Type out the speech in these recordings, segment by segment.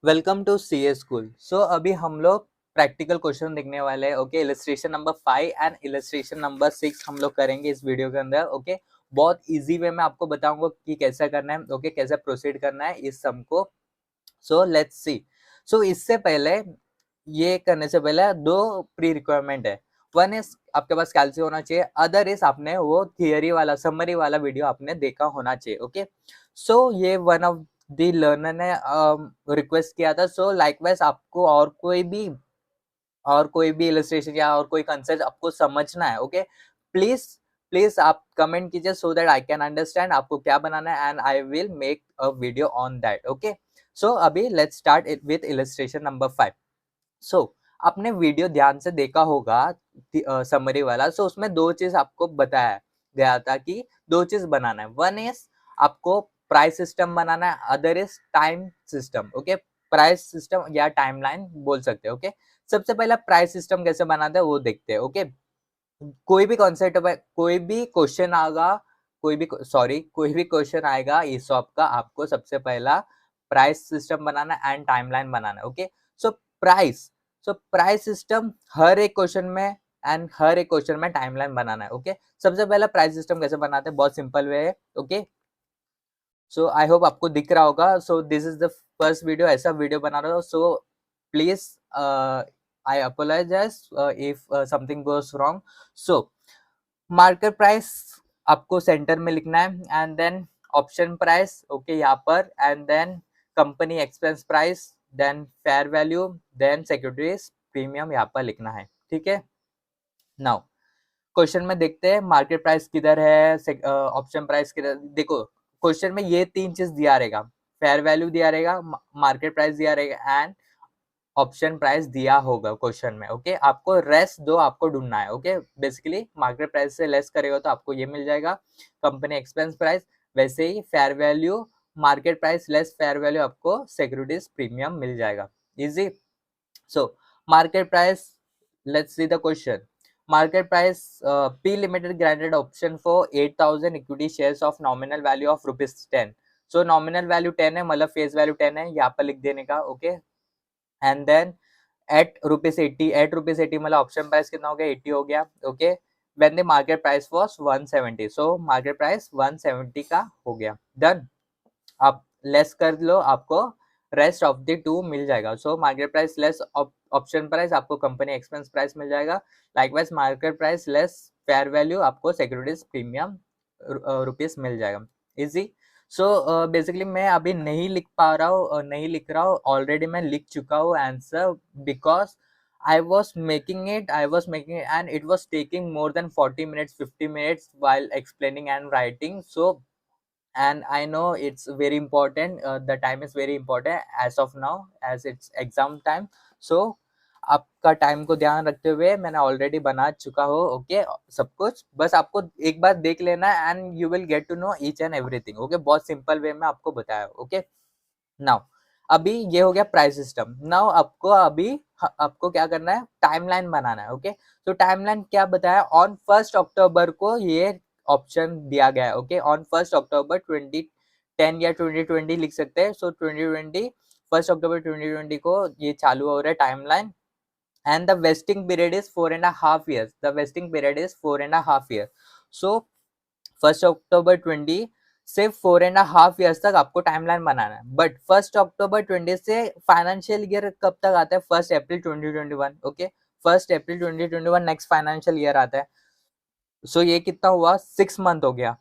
Welcome to CA school. So अभी हम लोग प्रैक्टिकल क्वेश्चन देखने वाले हैं। Okay, illustration number 5 and illustration number 6 हम लोग करेंगे इस वीडियो के अंदर। ओके, बहुत इजी वे में आपको बताऊंगा कि कैसा करना है। ओके, कैसे प्रोसीड करना है इस सम को। So let's see. सो इससे पहले, ये करने से पहले दो प्री रिक्वायरमेंट है। वन इज आपके पास कैल्सी होना चाहिए, अदर इज आपने वो थियरी वाला समरी वाला वीडियो आपने देखा होना चाहिए। ओके, सो ये वन ऑफ दी लर्नर ने रिक्वेस्ट किया था। सो लाइकवाइज आपको और कोई भी इलस्ट्रेशन या और कोई कंसेप्ट आपको समझना है। ओके, प्लीज प्लीज आप कमेंट कीजिए so that I can understand आपको क्या बनाना है and I will make a video on that. Okay, so अभी let's start with illustration number 5। So आपने वीडियो ध्यान से देखा होगा समरी वाला। सो उसमें दो चीज आपको बताया गया था कि दो चीज बनाना है। वन इज आपको प्राइस सिस्टम बनाना है, other is time system. Okay, price system या टाइमलाइन बोल सकते हैं। ओके, सबसे पहला प्राइस सिस्टम कैसे बनाते हैं वो देखते हैं। ओके, कोई भी कॉन्सेप्ट, कोई भी क्वेश्चन आएगा, कोई भी क्वेश्चन आएगा ईसॉप का, आपको सबसे पहला प्राइस सिस्टम बनाना एंड टाइमलाइन बनाना है। Okay, so price price system हर एक क्वेश्चन में एंड हर एक क्वेश्चन में टाइमलाइन बनाना है। ओके, सबसे पहला प्राइस सिस्टम कैसे बनाते हैं, बहुत सिंपल वे है। ओके, सो आई होप आपको दिख रहा होगा। So this is the first video, ऐसा वीडियो बना रहा हूँ। So please I apologize if something goes wrong. So market price आपको सेंटर में लिखना है and then option price, okay, यहाँ पर, and then company expense price, then fair value, then securities premium यहाँ पर लिखना है। ठीक है, नाउ क्वेश्चन में देखते हैं मार्केट प्राइस किधर है, ऑप्शन प्राइस किधर। देखो, क्वेश्चन में ये तीन चीज दिया रहेगा, फेयर वैल्यू दिया रहेगा, मार्केट प्राइस दिया रहेगा एंड ऑप्शन प्राइस दिया होगा क्वेश्चन में। ओके, आपको रेस्ट दो आपको ढूंढना है। ओके, बेसिकली मार्केट प्राइस से लेस करेगा तो आपको ये मिल जाएगा कंपनी एक्सपेंस प्राइस, वैसे ही fair value market price less fair value आपको सिक्योरिटीज प्रीमियम मिल जाएगा। Easy. So market price, let's see the question. Market price, P Limited granted option for 8,000 equity shares of nominal value of rupees 10. So nominal value 10 है, मतलब face value 10 है, यहाँ पर लिख देने का। Okay, and then at rupees 80, at rupees 80 मतलब option price कितना हो गया, 80 हो गया। Okay, when the market price was 170, so market price 170 का हो गया। डन, आप लेस कर लो, आपको रेस्ट ऑफ द टू मिल जाएगा। सो market price less option price, आपको कंपनी एक्सपेंस प्राइस मिल जाएगा। Likewise market price less fair value, आपको सिक्योरिटीज प्रीमियम रुपीस मिल जाएगा। इजी। सो बेसिकली मैं अभी नहीं लिख पा रहा हूँ, नहीं लिख रहा हूँ, ऑलरेडी मैं लिख चुका हूँ answer, because I was making it and it was taking more than 40 minutes, 50 minutes while explaining and writing. So and I know it's very important, the time is very important as of now as it's exam time. So आपका time को ध्यान रखते हुए मैंने already बना चुका हूँ। Okay, सब कुछ बस आपको एक बार देख लेना है and you will get to know each and everything. Okay, बहुत सिंपल वे में आपको बताया। ओके, नाउ अभी ये हो गया प्राइस सिस्टम। नाउ आपको क्या करना है, टाइमलाइन बनाना है। ओके, तो टाइमलाइन क्या बताया, ऑन 1 अक्टूबर को ये ऑप्शन दिया गया है। ओके, ऑन 1 अक्टूबर 2010 या 2020 लिख सकते हैं। सो 2020, 1 अक्टूबर 2020 को ये चालू हो रहा है timeline, and the vesting period is 4.5 years. The vesting period is 4.5 years. So 1 अक्टूबर 20 से 4.5 years तक आपको टाइमलाइन बनाना है। बट 1 अक्टूबर 20 से फाइनेंशियल ईयर कब तक आता है, 1 अप्रैल 2021। ओके, 1 अप्रैल 2021 नेक्स्ट फाइनेंशियल ईयर आता है। सो ये कितना हुआ, 6 मंथ हो गया।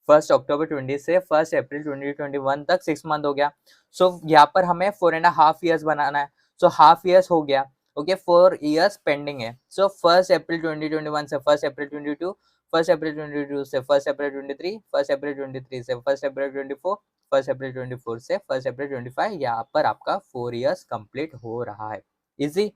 1 अक्टूबर 20 से 1 अप्रैल 2021 तक 6 मंथ हो गया। सो यहाँ पर हमें 4.5 years बनाना है। सो हाफ ईयर्स हो गया। ओके, 4 years पेंडिंग है। सो 1 अप्रैल 2021 से 1 अप्रैल 2022, 1 अप्रैल 2022 से 1 अप्रैल 2023, 1 अप्रैल 2023 से 1 अप्रैल 2024, 1 अप्रैल 2024 से 1 अप्रैल 2025, यहाँ पर आपका 4 years कंप्लीट हो रहा है। इजी।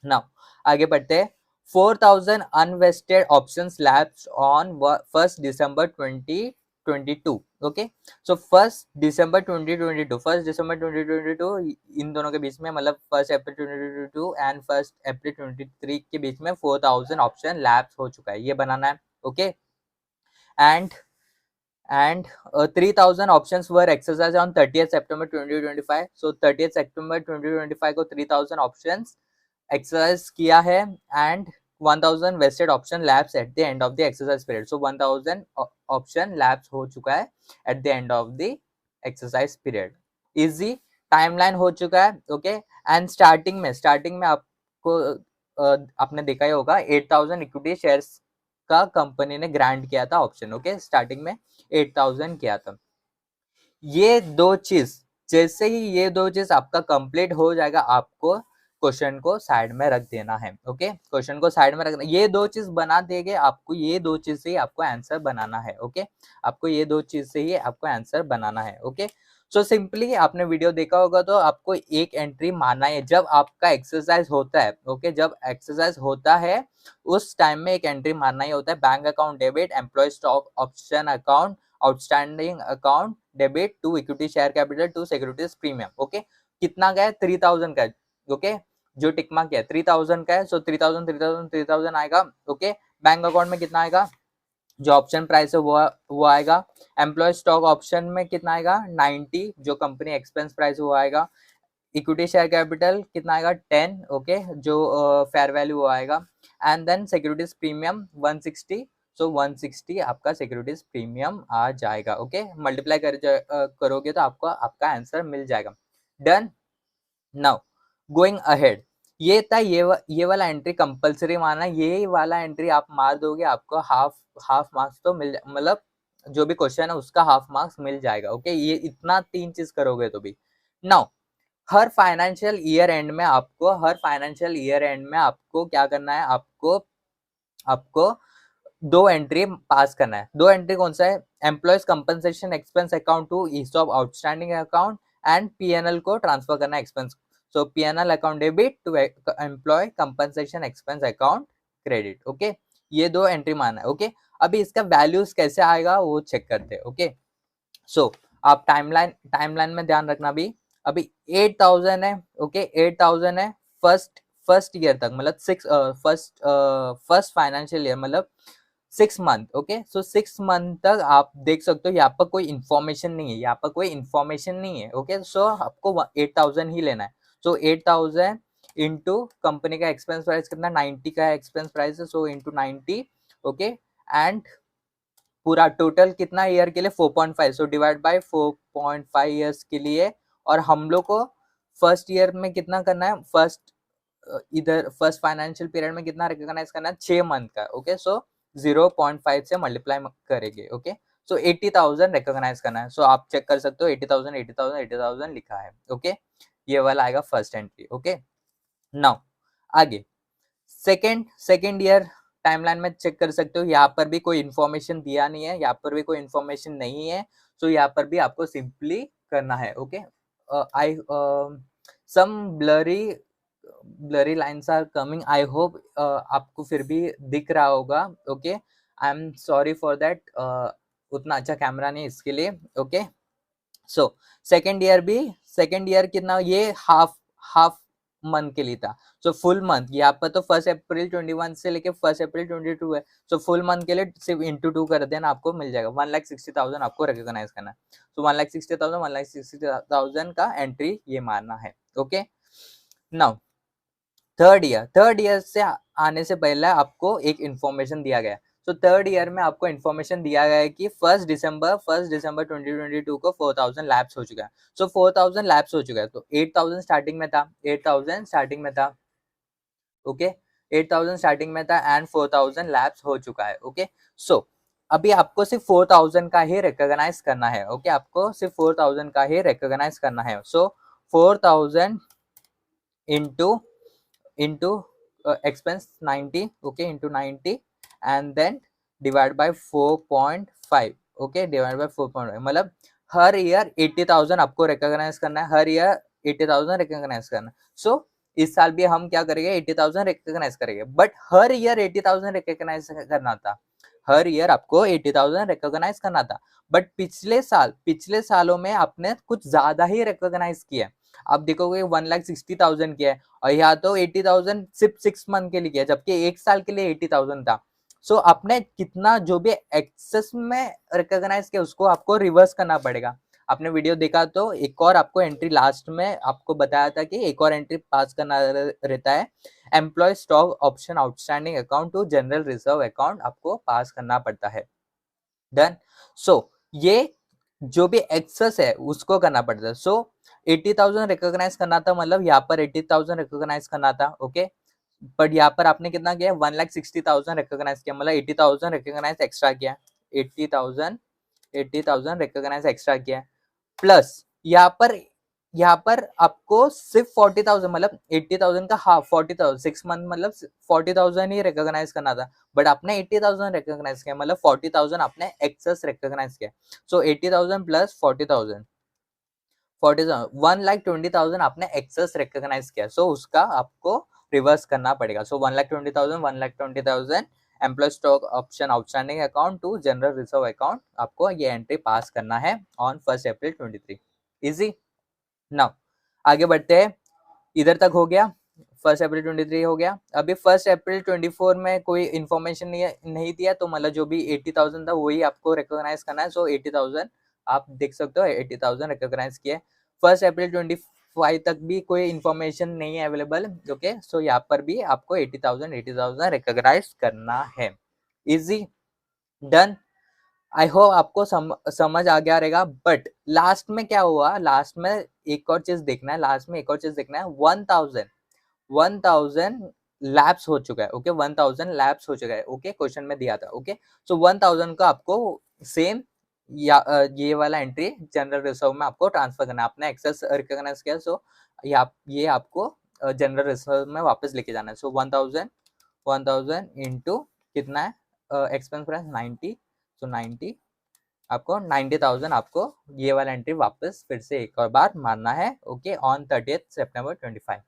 नाउ आगे बढ़ते हैं। 4,000 unvested options lapsed on 1 December 2022. Okay, so 1 December 2022 इन दोनों के बीच में, मतलब 1 अप्रैल 2022 एंड 1 अप्रैल 2023 के बीच में 4,000 ऑप्शन लैप्स हो चुका है, ये बनाना है। Okay, and and 3000 options were exercised on 30th September 2025. So 30th September 2025 को 3000 options exercise किया है and 1000 vested option lapse at the end of the exercise period. So 1000 option lapse हो चुका है at the end of the exercise period. Easy timeline हो चुका है. Okay, and starting में आपको आपने देखा ही होगा 8000 इक्विटी शेयर्स का कंपनी ने ग्रांट किया था ऑप्शन. ओके, स्टार्टिंग में 8000 किया था. ये दो चीज, जैसे ही ये दो चीज आपका कंप्लीट हो जाएगा, आपको क्वेश्चन को साइड में रख देना है. ओके, क्वेश्चन को साइड में रखना. ये दो चीज बना देंगे आपको, ये दो चीज से ही आपको आंसर बनाना है. ओके, आपको ये दो चीज से ही आपको आंसर बनाना है. ओके, सो सिंपली आपने वीडियो देखा होगा तो आपको एक एंट्री मारना है जब आपका एक्सरसाइज होता है. ओके, जब एक्सरसाइज होता है उस टाइम में एक एंट्री मारना ही होता है. Bank account debit, employ stock option account, outstanding account debit to equity share capital to securities premium. Okay, कितना का है? 3000 का है. ओके, जो टिक मार्क है 3000 का है. सो 3000 आएगा. ओके, बैंक अकाउंट में कितना आएगा? जो ऑप्शन प्राइस है वो आएगा. एम्प्लॉय स्टॉक ऑप्शन में कितना आएगा? 90. जो कंपनी एक्सपेंस प्राइस वो आएगा. इक्विटी शेयर कैपिटल कितना आएगा? 10. ओके, जो फेयर वैल्यू वो आएगा. And then securities premium 160. So 160 आपका सिक्योरिटीज प्रीमियम आ जाएगा. ओके, मल्टीप्लाई करोगे तो आपको आपका आंसर मिल जाएगा. डन. नाउ गोइंग अहेड, ये था ये वाला एंट्री कंपलसरी मारना. ये वाला एंट्री आप मार दोगे आपको हाफ मार्क्स तो मिल, मतलब जो भी क्वेश्चन है उसका हाफ मार्क्स मिल जाएगा. ओके, ये इतना 3 चीज करोगे तो भी. Now her financial year and में आपको क्या करना है? आपको 2 एंट्री पास करना है. 2 एंट्री कौन सा है? Employees compensation expense account to ESOP outstanding account and PNL को ट्रांसफर करना है expense. So PNL account debit to employee compensation expense account credit. Okay, ये 2 एंट्री मारना है. ओके, अभी इसका वैल्यूज कैसे आएगा वो चेक करते हैं. ओके, सो आप टाइमलाइन में ध्यान रखना. अभी 8000 है. ओके, 8000 है फर्स्ट ईयर तक, मतलब फर्स्ट फाइनेंशियल ईयर, मतलब 6 मंथ. ओके, सो 6 मंथ तक आप देख सकते हो यहाँ पर कोई इन्फॉर्मेशन नहीं है. ओके, सो आपको 8000 ही लेना है. सो 8000 इंटू कंपनी का एक्सपेंस प्राइस कितना? 90 का एक्सपेंस प्राइस है. So into 90. ओके, एंड पूरा टोटल कितना ईयर के लिए? 4.5. सो डिवाइड बाय 4.5 ईयर्स के लिए. और हम लोग को फर्स्ट ईयर में कितना करना है? फर्स्ट फाइनेंशियल पीरियड में कितना रिकॉग्नाइज करना है? 6 मंथ का. ओके, सो 0.5 से मल्टीप्लाई करेंगे. ओके, सो 80,000 रिकॉग्नाइज करना है. सो आप चेक कर सकते हो 80,000 लिखा है. ओके, ये वाला आएगा फर्स्ट एंट्री. ओके, नाउ आगे सेकेंड ईयर टाइमलाइन में चेक कर सकते हो. यहाँ पर भी कोई इन्फॉर्मेशन दिया नहीं है, यहाँ पर भी कोई इन्फॉर्मेशन नहीं है. सो यहाँ पर भी आपको सिंपली करना है. Okay, I some blurry lines are coming. I hope आपको फिर भी दिख रहा होगा. Okay, I am sorry for that. उतना अच्छा कैमरा नहीं इसके लिए. ओके, सो सेकेंड ईयर कितना? ये हाफ मंथ के लिए था. सो फुल मंथ यहाँ पर तो 1 अप्रैल 21 से लेके 1 अप्रैल 22 है. सो फुल मंथ के लिए सिर्फ इंटू 2 कर देना, आपको मिल जाएगा. 1,60,000 आपको रिकॉग्नाइज करना है. सो 1,60,000 का एंट्री ये मारना है. ओके, नाउ थर्ड ईयर से आने से पहले आपको एक इंफॉर्मेशन दिया गया. तो थर्ड ईयर में आपको इन्फॉर्मेशन दिया गया है कि 1 दिसंबर 2022 को 4000 लैप्स हो चुका है. सो 4000 लैप्स हो चुका है. तो 8000 स्टार्टिंग में था. ओके, 8000 स्टार्टिंग में था एंड 4000 लैप्स हो चुका है. ओके, सो अभी आपको सिर्फ 4000 का ही रिकॉग्नाइज करना है. ओके, आपको सिर्फ 4000 का ही रिकॉग्नाइज करना है. सो 4000 into expense 90. Okay, into 90 and then divide by 4.5. okay, divide by 4.5 मतलब हर ईयर 80,000 आपको रिकॉग्नाइज करना है. हर ईयर 80,000 रिकॉग्नाइज करना है. सो इस साल भी हम क्या करेंगे? 80,000 रिकॉग्नाइज करेंगे. बट हर ईयर 80,000 रिकॉग्नाइज करना था. हर ईयर आपको 80,000 रिकॉग्नाइज करना था. बट पिछले सालों में आपने कुछ ज्यादा ही रिकॉग्नाइज किया. आप देखोगे 1,60,000 किया है और यहाँ तो 80,000 सिर्फ 6 मंथ के लिए किया, जबकि एक साल के लिए 80,000 था. सो आपने कितना जो भी एक्सेस में रिकॉग्नाइज किया उसको आपको रिवर्स करना पड़ेगा। आपने वीडियो देखा तो एक और आपको एंट्री लास्ट में आपको बताया था कि एक और एंट्री पास करना रहता है, employ stock option outstanding account to general reserve account आपको पास करना पड़ता है। डन। सो ये जो भी एक्सेस है उसको करना पड़ता है। सो 80,000 रिकॉग्नाइज करना था, मतलब यहाँ पर 80,000 रिकॉग्नाइज करना था, ओके। बट यहाँ पर आपने कितना किया, 1,60,000 रिकॉग्नाइज किया, मतलब 80,000 रिकॉग्नाइज एक्स्ट्रा किया, 80,000 रिकॉग्नाइज एक्स्ट्रा किया। प्लस यहाँ पर आपको सिर्फ 40,000 मतलब 80,000 का हाफ 40,000 6 मंथ मतलब 40,000 ही रिकॉग्नाइज करना था, बट आपने 80,000 रिकॉग्नाइज किया, मतलब 40,000 आपने एक्सेस रिकॉग्नाइज किया। सो 80,000 प्लस 40,000 1,20,000 आपने एक्सेस रिकॉग्नाइज किया। सो उसका आपको रिवर्स करना पड़ेगा। So 1,20,000 employ stock option outstanding account to general reserve account, आपको ये एंट्री पास करना है ऑन 1 अप्रैल 2023। इजी। नाउ आगे बढ़ते हैं, इधर तक हो गया, 1 अप्रैल 2023 हो गया। अभी 1 अप्रैल 2024 में कोई इन्फॉर्मेशन नहीं दिया, तो मतलब जो भी 80,000 था वही आपको रिकॉग्नाइज करना है। सो 80,000 आप देख सकते हो, 80,000 रिकॉग्नाइज किए। 1 अप्रैल 25 तक भी कोई इन्फॉर्मेशन नहीं है अवेलेबल, ओके। सो यहाँ पर भी आपको 80,000 रिकॉग्नाइज करना है। इजी। डन। आई होप आपको समझ आ गया रहेगा। बट लास्ट में क्या हुआ, लास्ट में एक और चीज देखना है, लास्ट में एक और चीज देखना है। 1,000 लैप्स हो चुका है, ओके। 1,000 लैप्स हो चुका है, ओके। क्वेश्चन में दिया था, ओके। सो 1,000 का आपको सेम या ये वाला एंट्री जनरल रिजर्व में आपको ट्रांसफर करना है। आपने एक्सेस रिकॉग्नाइज किया, सो ये आपको जनरल रिजर्व में वापस लेके जाना है। सो 1,000 इंटू कितना है, एक्सपेंस प्राइस 90, सो 90 आपको 90,000 आपको ये वाला एंट्री वापस फिर से एक और बार मारना है, okay, on 30 September 25।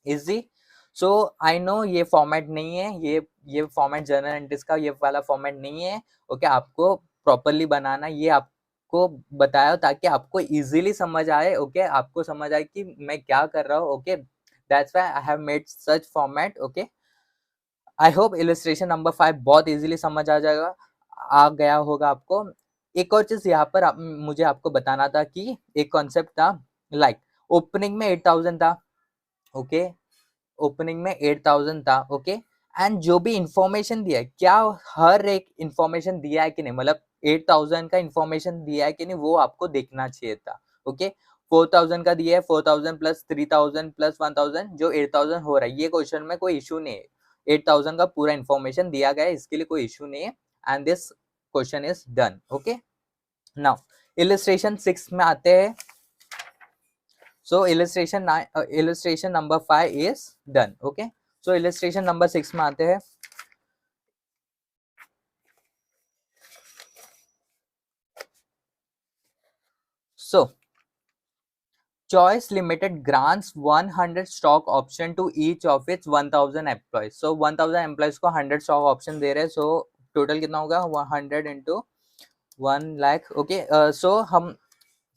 Easy. So I know ये फॉर्मेट नहीं है, ये फॉर्मेट जर्नल एंट्रीज का ये वाला फॉर्मेट नहीं है, ओके। आपको प्रॉपरली बनाना, ये आपको बताया ताकि आपको इजीली समझ आए, ओके। आपको समझ आए कि मैं क्या कर रहा हूँ, okay. That's why I have made such format, okay. I hope illustration number 5 बहुत इजीली समझ आ जाएगा, आ गया होगा आपको। एक और चीज यहाँ पर मुझे आपको बताना था कि एक कॉन्सेप्ट था, लाइक ओपनिंग में 8,000 था, ओके। ओपनिंग में 8,000 था, ओके। एंड जो भी इंफॉर्मेशन दिया है, क्या हर एक इंफॉर्मेशन दिया है कि नहीं, मतलब 8,000 का इंफॉर्मेशन दिया है कि नहीं, वो आपको देखना चाहिए था, ओके। 4,000 का दिया है, 4,000 प्लस 3,000 प्लस 1,000 जो 8,000 हो रहा है, ये क्वेश्चन में कोई इशू नहीं है। 8,000 का पूरा इंफॉर्मेशन दिया गया है, इसके लिए कोई इशू नहीं है। And this question is done, okay. Now illustration 6 में आते हैं। So illustration number 5 is done, okay. So illustration number 6 में आते हैं। So Choice Limited grants 100 stock option to each of its 1,000 employees. So 1,000 employees को 100 stock option दे रहे हैं। So total कितना होगा, 100 into 1 lakh, okay. So हम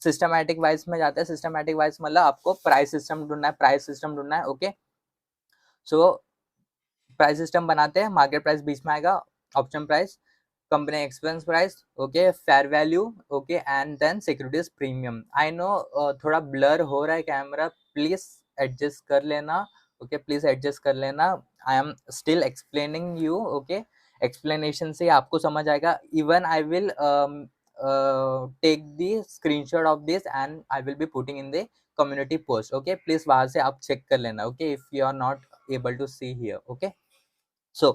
सिस्टमैटिक वाइज में जाते हैं। सिस्टमैटिक वाइज मतलब आपको प्राइस सिस्टम ढूंढना है, प्राइस सिस्टम ढूंढना है, ओके। सो प्राइस सिस्टम बनाते हैं, मार्केट प्राइस बीच में आएगा, option price, company expense price, okay, fair value, okay, and then securities premium. I know थोड़ा ब्लर हो रहा है कैमरा, प्लीज एडजस्ट कर लेना, ओके, प्लीज एडजस्ट कर लेना। I am still explaining you, okay. Explanation से आपको समझ आएगा। Even I will take the screenshot of this and I will be putting in the community post, okay. Please वहां से आप चेक कर लेना, okay, if you are not able to see here, okay. So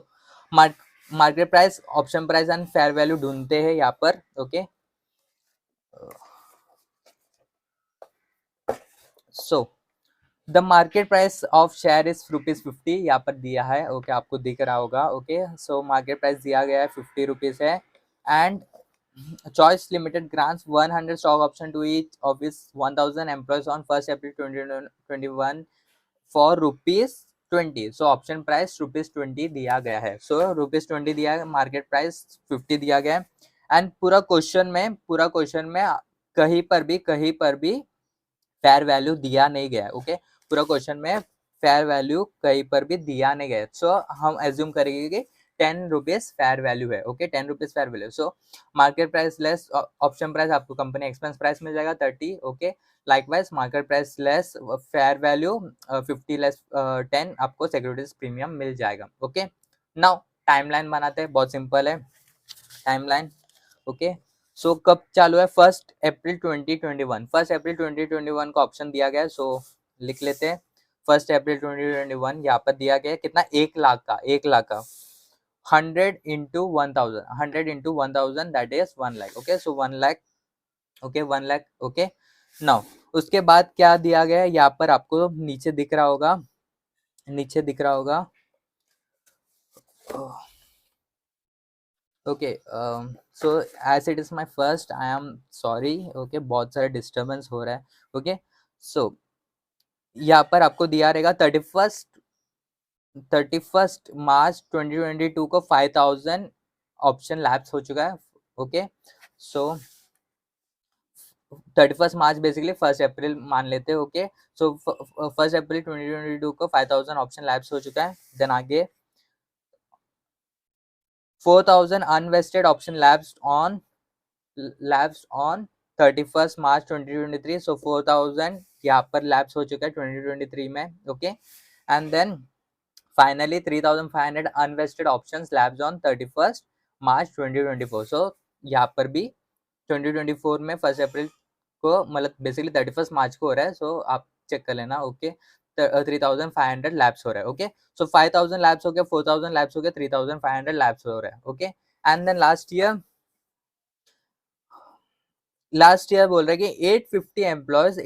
market price, option price and fair value ढूंढते हैं यहाँ पर, okay. So the market price of share is ₹50, यहाँ पर दिया है, ओके, आपको दिख रहा होगा, ओके। सो मार्केट प्राइस दिया गया है ₹50 है। And Choice Limited grants 100 stock option to each of its 1,000 employees on 1 April 2021 for ₹20। So option price ₹20 दिया गया है। सो ₹20 दिया है, मार्केट प्राइस 50 दिया गया है। एंड पूरा क्वेश्चन में कहीं पर भी फेयर वैल्यू दिया नहीं गया, ओके। पूरा क्वेश्चन में फेयर वैल्यू कहीं पर भी दिया नहीं गया। सो हम एज्यूम करेंगे कि ₹10 फेयर वैल्यू है, ओके ₹10 फेयर वैल्यू। सो market price less option price आपको कंपनी एक्सपेंस प्राइस मिल जाएगा 30, okay. Likewise market price less fair value 50 less 10 आपको सिक्योरिटीज प्रीमियम मिल जाएगा, ओके। नाउ टाइमलाइन बनाते हैं, बहुत सिंपल है टाइमलाइन, ओके। सो कब चालू है? 1 अप्रैल 2021, 1 अप्रैल 2021 का ऑप्शन दिया गया है। सो लिख लेते हैं 1 अप्रैल 2021 यहाँ पर दिया गया है कितना, 1 लाख का, 1 लाख का 100 into 1000, 100 into 1000 that is 1 lakh, okay। so 1 lakh, okay 1 lakh, okay। now उसके बाद क्या दिया गया है यहाँ पर आपको नीचे दिख रहा होगा, नीचे दिख रहा होगा, okay. So as it is my first, I am sorry, okay बहुत सारे डिस्टर्बेंस हो रहा है, ओके। सो यहाँ पर आपको दिया रहेगा 31 मार्च 2022 को 5000 ऑप्शन लैप्स हो चुका है, ओके। सो 31 मार्च बेसिकली 1 अप्रैल मान लेते हैं, ओके। सो 1 अप्रैल 2022 को 5000 ऑप्शन लैप्स हो चुका है। देन आगे 4000 unvested option lapse on 31 March 2023। So 4000 यहाँ पर लैप्स हो चुका है 2023 में, okay. And then finally 3500 unvested options lapse on 31 March 2024। So यहाँ पर भी 2024 में 1 अप्रैल को मतलब बेसिकली 31 मार्च को हो रहा है। सो आप चेक कर लेना, ओके। 3500 लैब्स हो रहा है, ओके। सो 5000 लैब्स हो गया, 4000 लैब्स हो गया, 3500 लैब्स हो रहा है, okay. And then last year बोल रहे हैं कि 850 employees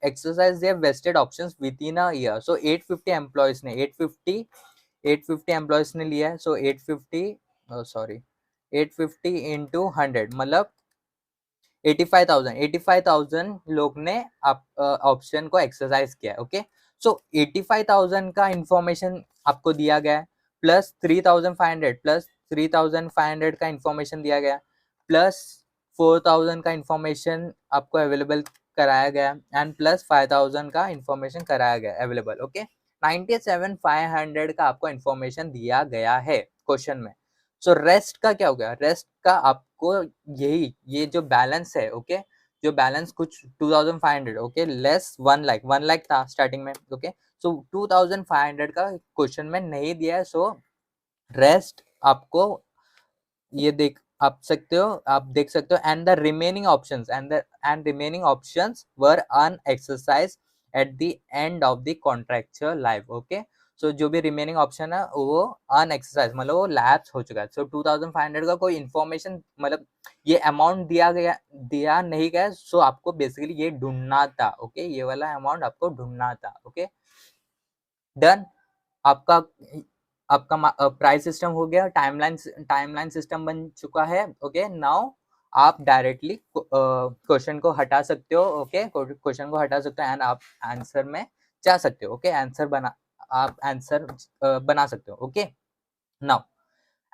exercise their vested options within a year. So 850 employees ने 850 एम्प्लॉयज ने लिया है। सो 850 इंटू 100 मतलब 85,000 लोग ने ऑप्शन को एक्सरसाइज किया है, ओके। सो 85,000 का इंफॉर्मेशन आपको दिया गया है, प्लस 3,500 का इंफॉर्मेशन दिया गया, प्लस 4,000 का इंफॉर्मेशन आपको अवेलेबल कराया गया, एंड प्लस 5,000 का इंफॉर्मेशन कराया गया अवेलेबल, ओके। 97,500 का आपको इंफॉर्मेशन दिया गया है क्वेश्चन में। सो रेस्ट का क्या हो गया? रेस्ट का आपको यही ये जो बैलेंस है, ओके, जो बैलेंस कुछ 2500, ओके, लेस 1 लाख था स्टार्टिंग में, ओके। सो 2500 का क्वेश्चन में नहीं दिया है। सो रेस्ट आपको ये आप देख सकते हो and the remaining options and remaining options were unexercised at the end of the contractual life, okay. So जो भी रिमेनिंग ऑप्शन है वो अनएक्सरसाइज मतलब वो लैप्स हो चुका है। सो 2500 का कोई इन्फॉर्मेशन मतलब ये अमाउंट दिया नहीं गया। सो आपको बेसिकली ये ढूंढना था, ओके, ये वाला अमाउंट आपको ढूंढना था, ओके। डन। आपका प्राइस सिस्टम हो गया, टाइमलाइन सिस्टम बन चुका है, ओके। नाउ आप डायरेक्टली क्वेश्चन को हटा सकते हो, ओके, क्वेश्चन को हटा सकते हो एंड आप आंसर में जा सकते हो, ओके। आप आंसर बना सकते हो, ओके। नाउ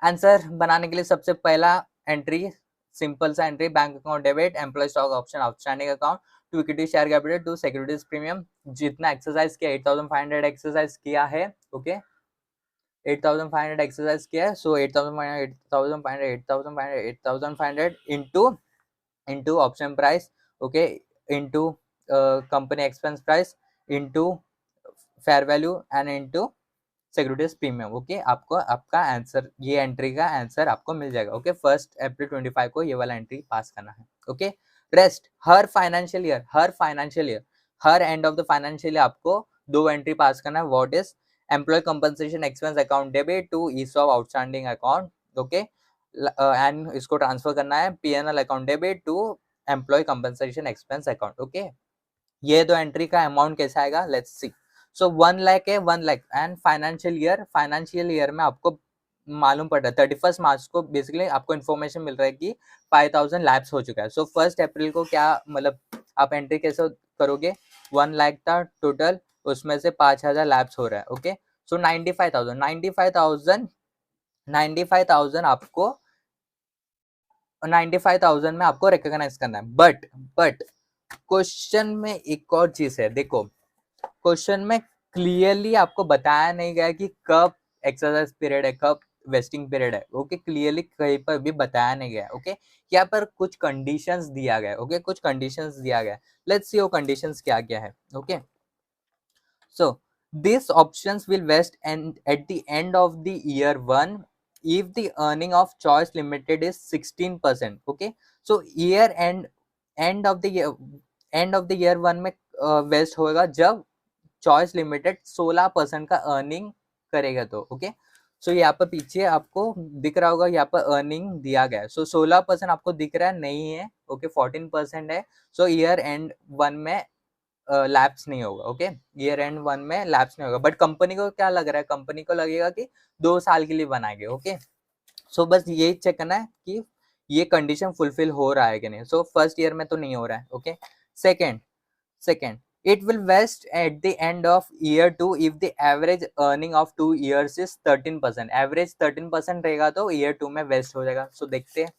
आंसर बनाने के लिए सबसे पहला एंट्री, सिंपल सा entry, bank account debit, employ stock option outstanding account to equity share capital to securities premium. जितना एक्सरसाइज किया 8500 एक्सरसाइज किया है, ओके। 8500 एक्सरसाइज किया है। सो 8500 into option price, okay, into company expense price, into fair value and into securities premium, okay. आपको आपका answer, ये entry का आंसर आपको मिल जाएगा, ओके। 1 अप्रैल 2025 को ये वाला एंट्री पास करना है, ओके। रेस्ट हर फाइनेंशियल ईयर हर end of the financial year आपको 2 एंट्री पास करना है। What is employee compensation expense account debit to ESOP outstanding account, okay, and इसको ट्रांसफर करना है PNL account debit to employee compensation expense account, okay. ये 2 entry का amount कैसा आएगा, लेट्स सी। सो 1 लाख है, 1 लाख एंड फाइनेंशियल ईयर में आपको मालूम पड़ रहा है 31 मार्च को बेसिकली आपको इन्फॉर्मेशन मिल रहा है कि 5000 लैप्स हो चुका है। सो 1 अप्रैल को क्या मतलब आप एंट्री कैसे करोगे? 1 लाख था टोटल, उसमें से 5000 लैप्स हो रहा है, ओके। सो 95,000 आपको 95,000 में आपको रिकॉग्नाइज करना है। बट क्वेश्चन में एक और चीज है, देखो क्वेश्चन में क्लियरली आपको बताया नहीं गया कि कब एक्सरसाइज पीरियड है, कब वेस्टिंग पीरियड है, ओके क्लियरली कहीं पर भी बताया नहीं गया, ओके यहाँ पर कुछ कंडीशंस दिया गया, ओके कुछ कंडीशंस दिया गया, लेट्स सी वो कंडीशंस क्या क्या है, okay so these options will vest and at the end of the year one if the earning of choice limited is 16%, okay so year end of the year one में waste होगा जब choice limited 16% का earning करेगा तो okay so यहाँ पर पीछे आपको दिख रहा होगा, यहाँ पर अर्निंग दिया गया है, सो 16% आपको दिख रहा है नहीं है, ओके 14% है, सो ईयर एंड वन में लैप्स नहीं होगा, ओके ईयर एंड वन में लैप्स नहीं होगा, बट कंपनी को क्या लग रहा है, कंपनी को लगेगा कि 2 साल के लिए बनाएंगे, ओके सो बस ये चेक करना है कि ये कंडीशन फुलफिल हो रहा है कि नहीं, सो फर्स्ट ईयर में तो नहीं हो रहा है, okay second it will vest at the end of year 2 if the average earning of 2 years is 13%, average 13% रहेगा तो ईयर 2 में वेस्ट हो जाएगा, सो देखते हैं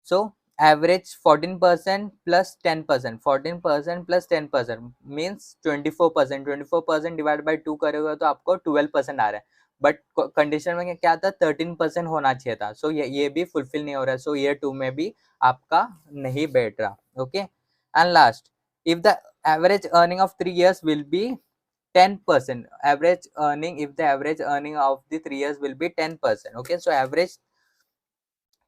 so average 14% plus 10%, 14% plus 10% means 24%, 24% divided by 2 करोगे तो आपको 12% आ रहा है, बट कंडीशन में क्या था 13% होना चाहिए था, सो ये भी फुलफिल नहीं हो रहा है, सो ईयर 2 में भी आपका नहीं बैठ रहा, okay and last if the average earning of 3 years will be 10%, average earning if the average earning of the 3 years will be 10%, okay so average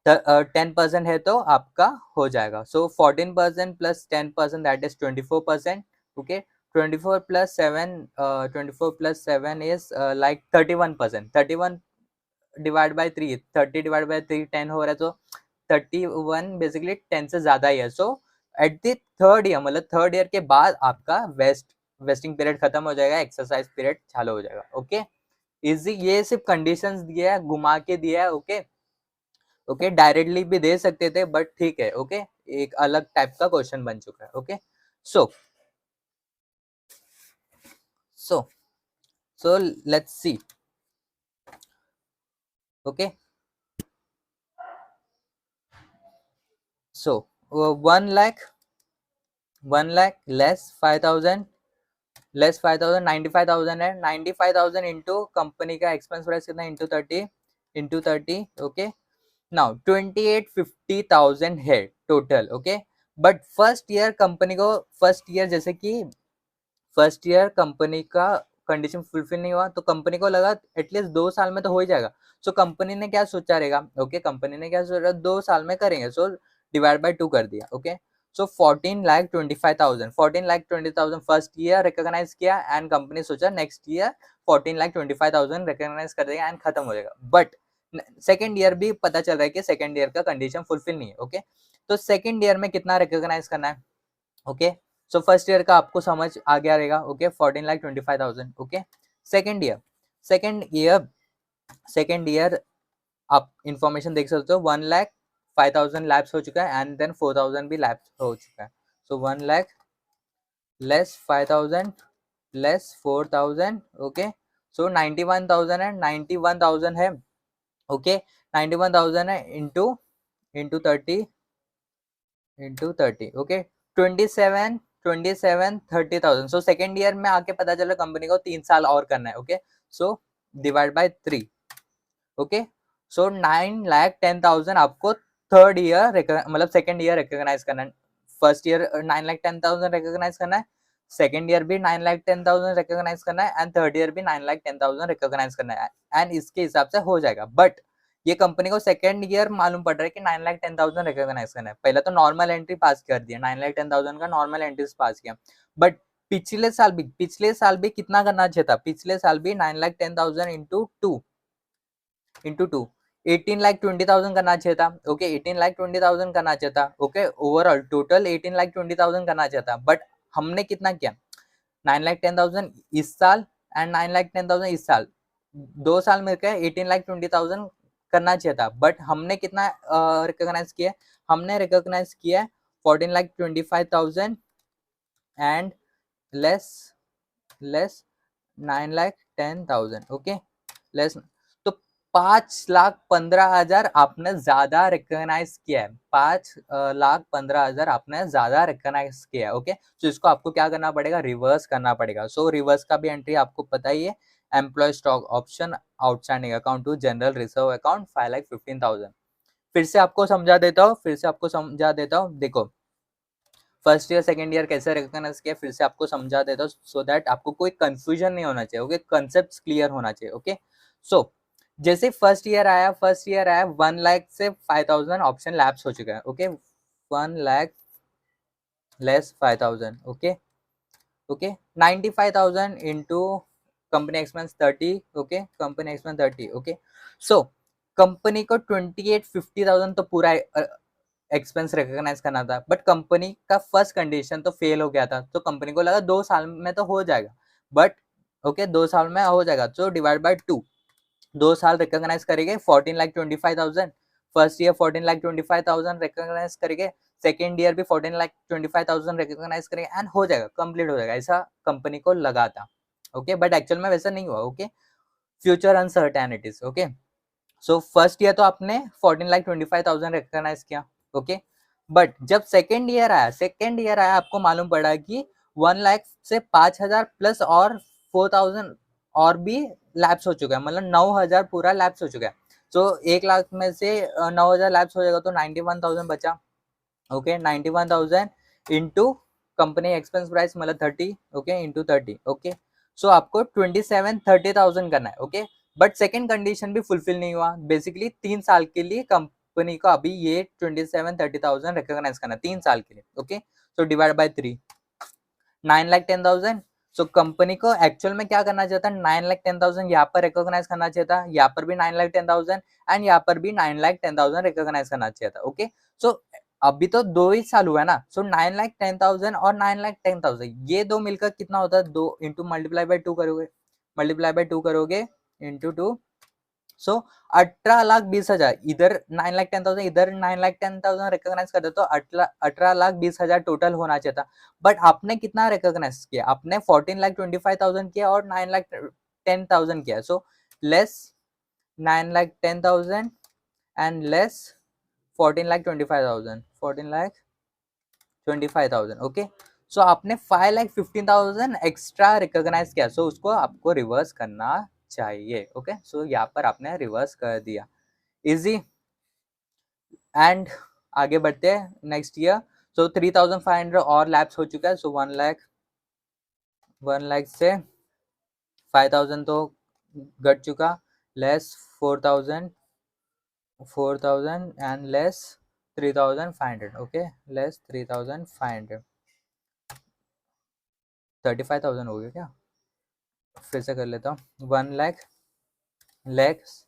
10% है तो आपका हो जाएगा, सो 14% plus 10% that is 24%, okay 24 plus 7 is like 31%, 31 divide by 3, 30 divide by 3 10 हो रहा है, तो 31 basically 10 से ज्यादा ही है, सो एट द थर्ड ईयर मतलब थर्ड ईयर के बाद आपका वेस्टिंग पीरियड खत्म हो जाएगा, एक्सरसाइज पीरियड चालू हो जाएगा, ओके इजी, ये सिर्फ कंडीशंस दिया है, घुमा के दिया है, ओके ओके डायरेक्टली भी दे सकते थे बट ठीक है, ओके एक अलग टाइप का क्वेश्चन बन चुका है, okay so so let's see, okay so 1 lakh less 5,000 95,000 है, 95,000 इंटू कंपनी का एक्सपेंस प्राइस कितना इंटू थर्टी ओके नाउ 28,50,000 है total, okay but first year company को फर्स्ट ईयर जैसे कि फर्स्ट ईयर कंपनी का कंडीशन फुलफिल नहीं हुआ तो कंपनी को लगा एटलीस्ट 2 साल में तो हो ही जाएगा, सो कंपनी ने क्या सोचा रहेगा, ओके कंपनी ने क्या सोचा 2 साल में करेंगे, सो डिवाइड बाय 2 कर दिया, okay so 14,25,000 first year recognise किया एंड कंपनी सोचा नेक्स्ट ईयर 14,25,000 रिकॉग्नाइज कर देगा एंड खत्म हो जाएगा, बट सेकेंड ईयर भी पता चल रहा है कि सेकेंड ईयर का कंडीशन फुलफिल नहीं है, ओके तो सेकेंड ईयर में कितना रिकॉग्नाइज करना है, ओके सो फर्स्ट ईयर का आपको समझ आ गया रहेगा, ओके 14,25,000, ओके सेकेंड ईयर आप इंफॉर्मेशन देख सकते हो 1,05,000 लैब्स हो चुका है एंड देन 4,000 भी लैब्स हो चुका है, सो 1 lakh less 5,000 less 4,000, okay so 91,000 है, 91,000 है, ओके 91,000 है into into 30 okay 30,000 so second year में आके पता चला कंपनी को 3 साल और करना है, okay so divide by 3, okay so 9,10,000 आपको थर्ड ईयर मतलब सेकेंड ईयर रिकॉग्नाइज करना है, फर्स्ट ईयर 9,10,000 रिकॉग्नाइज करना है, सेकेंड ईयर भी 9,10,000 रिकॉग्नाइज करना है एंड थर्ड ईयर भी 9,10,000 रिकॉग्नाइज करना है एंड इसके हिसाब से हो जाएगा, बट ये कंपनी को सेकेंड ईयर मालूम पड़ रहा है कि 9,10,000 रिकॉग्नाइज करना है, पहले तो नॉर्मल एंट्री पास कर दिया, 9,10,000 का नॉर्मल एंट्री पास किया, बट पिछले साल भी कितना करना चाहिए था, पिछले साल भी 9,10,000 इंटू टू 18,20,000 करना चाहिए था, ओके 18,20,000 करना चाहिए था, ओके ओवरऑल टोटल 18,20,000 करना चाहिए था, बट हमने कितना किया 9,10,000 इस साल एंड 9,10,000 इस साल, 2 साल मिलकर 18,20,000 करना चाहिए था, बट हमने कितना रिकॉग्नाइज किया, हमने रिकॉग्नाइज किया 14,25,000 एंड लेस 9,10,000, ओके लेस तो 5,15,000 आपने ज्यादा रिकॉग्नाइज किया है, 5,15,000 आपने ज्यादा रिकॉग्नाइज किया है, ओके तो इसको आपको क्या करना पड़ेगा, रिवर्स करना पड़ेगा, सो रिवर्स का भी एंट्री आपको पता ही है, employ stock option outstanding account to general reserve account 5,15,000। फिर से आपको समझा देता हूँ, देखो फर्स्ट ईयर सेकंड ईयर कैसे रिकॉग्नाइज किया, फिर से आपको समझा देता हूँ सो दैट आपको कोई कंफ्यूजन नहीं होना चाहिए। ओके, कंसेप्ट क्लियर होना चाहिए। ओके, सो जैसे फर्स्ट ईयर आया 1 लाख से 5,000 ऑप्शन लैप्स हो चुका है। Okay, 1 lakh less 5,000। Okay okay, 95,000 into company expense 30। Okay, company expense 30। Okay, so company को 28,50,000 तो पूरा एक्सपेंस रिकॉग्नाइज करना था, बट कंपनी का फर्स्ट कंडीशन तो फेल हो गया था, तो कंपनी को लगा 2 साल में तो हो जाएगा, बट ओके 2 साल में हो जाएगा, तो डिवाइड बाय 2, 2 साल रिकॉग्नाइज करेंगे 14,25,000। फर्स्ट ईयर 14,25,000 रिकॉग्नाइज करेंगे, सेकेंड ईयर भी 14,25,000 रिकॉग्नाइज करेंगे एंड हो जाएगा, कंप्लीट हो जाएगा, ऐसा कंपनी को लगा था। ओके, बट एक्चुअल में वैसा नहीं हुआ। Okay, future uncertainties. Okay, so first year तो आपने 14,25,000 रिकॉग्नाइज किया। ओके, बट जब सेकेंड ईयर आया आपको मालूम पड़ा कि 1 लाख से 5,000 प्लस और 4,000 और भी लैप्स हो चुका है, मतलब 9,000 पूरा लैप्स हो चुका है। तो 1 लाख में से 9,000 लैप्स हो जाएगा तो 91,000 बचा। Okay, 91,000 into company expense price मतलब 30। Okay, into 30। ओके, सो आपको 27,30,000 करना है। ओके, बट सेकेंड कंडीशन भी फुलफिल नहीं हुआ। बेसिकली 3 साल के लिए कंपनी को अभी ये 27,30,000 रिकॉग्नाइज करना 3 साल के लिए। Okay, so divide by 3, 9,10,000। So company को एक्चुअल में क्या करना चाहता है, 9,10,000 यहाँ पर रिकॉग्नाइज करना चाहिए था, यहाँ पर भी 9,10,000 एंड यहाँ पर भी 9,10,000 रिकॉग्नाइज करना चाहिए था। ओके, सो अभी तो 2 ही साल हुआ है ना, सो 9,10,000 और 9,10,000 ये दो मिलकर कितना होता है, 2 इंटू मल्टीप्लाई बाय 2 करोगे इंटू 2, सो 18,20,000 इधर 9,10,000 इधर 9,10,000 रिकॉग्नाइज कर दे तो 18,20,000 टोटल होना चाहिए था। बट आपने कितना रिकॉग्नाइज किया, आपने 14,25,000 किया और 9,10,000 किया। So less 9,10,000 and less 14,25,000। Okay, सो आपने 5,15,000 एक्स्ट्रा रिकॉग्नाइज किया, सो उसको आपको रिवर्स करना चाहिए। ओके, सो यहाँ पर आपने रिवर्स कर दिया, इजी। एंड आगे बढ़ते हैं नेक्स्ट ईयर। सो 3,500 और लैप्स हो चुका है। सो 1 लाख से 5,000 तो घट चुका, less 4,000 and less 3,500। Okay, less 3,500, 35,000 हो गया क्या, फिर से कर लेता हूँ। 1 lakh less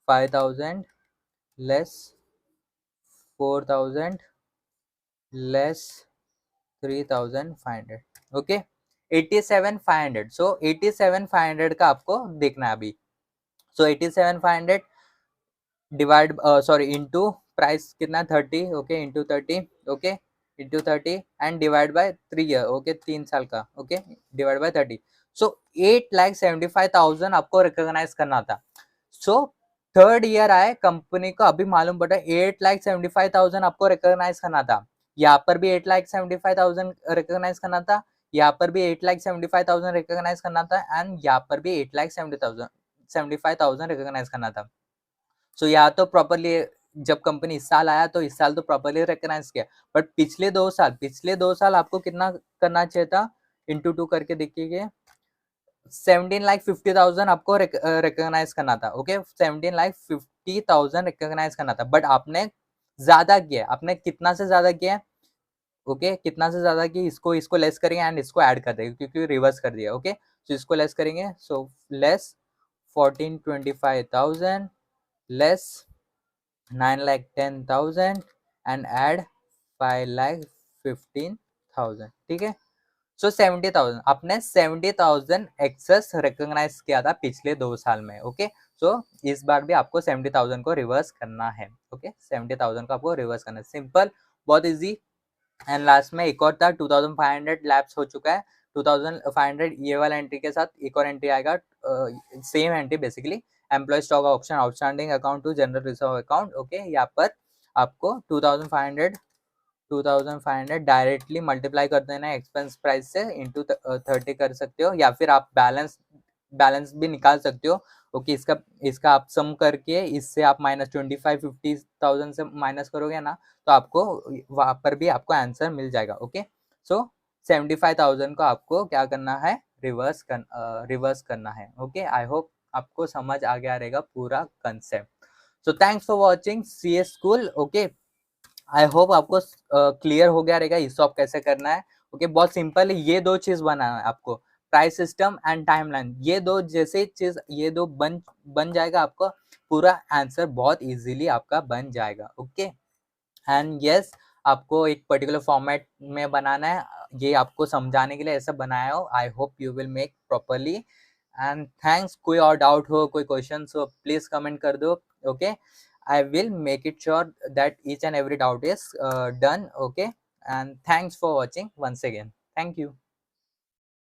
5,000 less 4,000 less 3,500। Okay, 87,500। सो 87,500 का आपको देखना है अभी। सो 87,500 डिवाइड इंटू प्राइस कितना 30। Okay, into 30। Okay, into 30 and divide by 3 year. Okay, 3 साल का। Okay, divide by 30। सो 8,75,000 आपको रिकॉग्नाइज करना था। सो थर्ड ईयर आए कंपनी को अभी मालूम पड़ा 8,75,000 आपको रिकॉग्नाइज करना था, यहाँ पर भी 8,75,000 रिकॉग्नाइज करना था, यहाँ पर भी 8,75,000 रिकॉग्नाइज करना था एंड यहाँ पर भी 8,75,000 रिकॉग्नाइज करना था। सो यहाँ तो प्रॉपरली जब कंपनी इस साल आया तो इस साल तो प्रॉपरली रिकॉग्नाइज किया, बट पिछले 2 साल आपको कितना करना चाहिए था, इंटू 2 करके देखिए 17,50,000 आपको रिकॉग्नाइज करना था। ओके, 17,50,000 रिकॉग्नाइज करना था, बट आपने ज्यादा किया। आपने कितना से ज्यादा किया, ओके कितना से ज्यादा किया, इसको लेस करेंगे एंड इसको ऐड कर देंगे क्योंकि रिवर्स कर दिया। ओके, सो इसको लेस करेंगे, so less 14,25,000 less 9,10,000 and add 5,15,000। ठीक है, सो 70,000 आपने 70,000 एक्सेस रिकॉग्नाइज किया था पिछले 2 साल में। ओके, सो इस बार भी आपको 70,000 को रिवर्स करना है। ओके, 70,000 को आपको रिवर्स करना है, सिंपल, बहुत इजी। एंड लास्ट में एक और था 2,500 लैप्स हो चुका है। 2,500 ये वाला एंट्री के साथ एक और एंट्री आएगा, same entry basically, employee stock option outstanding account to general reserve account. Okay, यहाँ पर आपको 2,500 डायरेक्टली मल्टीप्लाई कर देना है एक्सपेंस प्राइस से, इंटू 30 कर सकते हो, या फिर आप बैलेंस भी निकाल सकते हो ओके इसका आप सम करके इससे आप -25-50,000 से माइनस करोगे ना, तो आपको वहां पर भी आपको आंसर मिल जाएगा। ओके सो 75,000 को आपको क्या करना है, रिवर्स करना है। ओके आई होप आपको समझ आ गया रहेगा पूरा concept. So thanks for watching CS school. Okay I hope आपको क्लियर हो गया रहेगा ESOP कैसे करना है। ओके बहुत सिंपल है, ये दो चीज बनाना है आपको, प्राइस सिस्टम एंड टाइमलाइन। ये दो जैसे चीज, ये दो बन जाएगा, आपको पूरा आंसर बहुत इजीली आपका बन जाएगा। ओके एंड यस आपको एक पर्टिकुलर फॉर्मेट में बनाना है, ये आपको समझाने के लिए ऐसा बनाया हो। I hope you will make properly and thanks. कोई और डाउट हो, कोई क्वेश्चन हो, प्लीज कमेंट कर दो। Okay I will make it sure that each and every doubt is done. Okay and thanks for watching once again. Thank you.